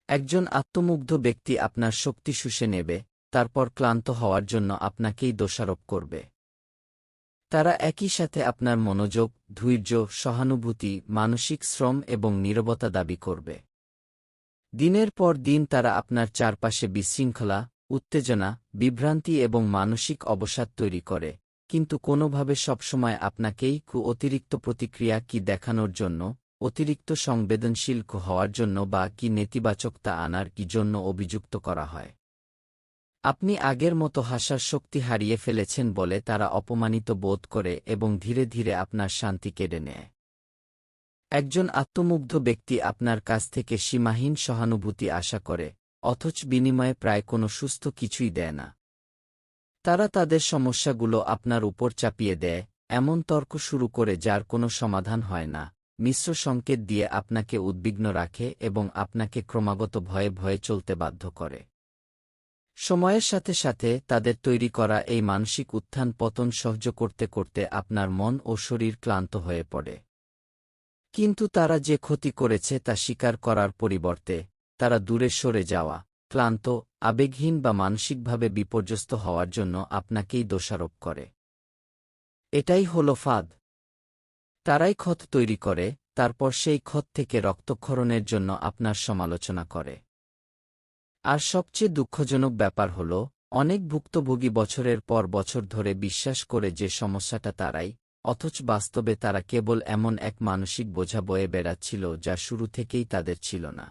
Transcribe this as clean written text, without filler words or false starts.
একজন আত্মমুগ্ধ ব্যক্তি আপনার শক্তি শুষে নেবে, তারপর ক্লান্ত হওয়ার জন্য আপনাকেই দোষারোপ করবে। তারা একই সাথে আপনার মনোযোগ, ধৈর্য, সহানুভূতি, মানসিক শ্রম এবং নীরবতা দাবি করবে। দিনের পর দিন তারা আপনার চারপাশে বিশৃঙ্খলা, উত্তেজনা, বিভ্রান্তি এবং মানসিক অবসাদ তৈরি করে, কিন্তু কোনোভাবে সবসময় আপনাকেই অতিরিক্ত প্রতিক্রিয়া কি দেখানোর জন্য, অতিরিক্ত সংবেদনশীল হওয়ার জন্য বা কি নেতিবাচকতা আনার কি জন্য অভিযুক্ত করা হয়। আপনি আগের মতো হাসার শক্তি হারিয়ে ফেলেছেন বলে তারা অপমানিত বোধ করে এবং ধীরে ধীরে আপনার শান্তি কেড়ে নেয়। একজন আত্মমুগ্ধ ব্যক্তি আপনার কাছ থেকে সীমাহীন সহানুভূতি আশা করে, অথচ বিনিময়ে প্রায় কোনো সুস্থ কিছুই দেয় না। তারা তাদের সমস্যাগুলো আপনার উপর চাপিয়ে দেয়, এমন তর্ক শুরু করে যার কোনো সমাধান হয় না, মিশ্র সংকেত দিয়ে আপনাকে উদ্বিগ্ন রাখে এবং আপনাকে ক্রমাগত ভয়ে ভয়ে চলতে বাধ্য করে। সময়ের সাথে সাথে তাদের তৈরি করা এই মানসিক উত্থান পতন সহ্য করতে করতে আপনার মন ও শরীর ক্লান্ত হয়ে পড়ে। কিন্তু তারা যে ক্ষতি করেছে তা স্বীকার করার পরিবর্তে, তারা দূরে সরে যাওয়া, ক্লান্ত, আবেগহীন বা মানসিকভাবে বিপর্যস্ত হওয়ার জন্য আপনাকেই দোষারোপ করে। এটাই হল ফাঁদ। তারাই ক্ষত তৈরি করে, তারপর সেই ক্ষত থেকে রক্তক্ষরণের জন্য আপনার সমালোচনা করে। আর সবচেয়ে দুঃখজনক ব্যাপার হল, অনেক ভুক্তভোগী বছরের পর বছর ধরে বিশ্বাস করে যে সমস্যাটা তারাই, অথচ বাস্তবে তারা কেবল এমন এক মানসিক বোঝা বয়ে বেড়াচ্ছিল যা শুরু থেকেই তাদের ছিল না।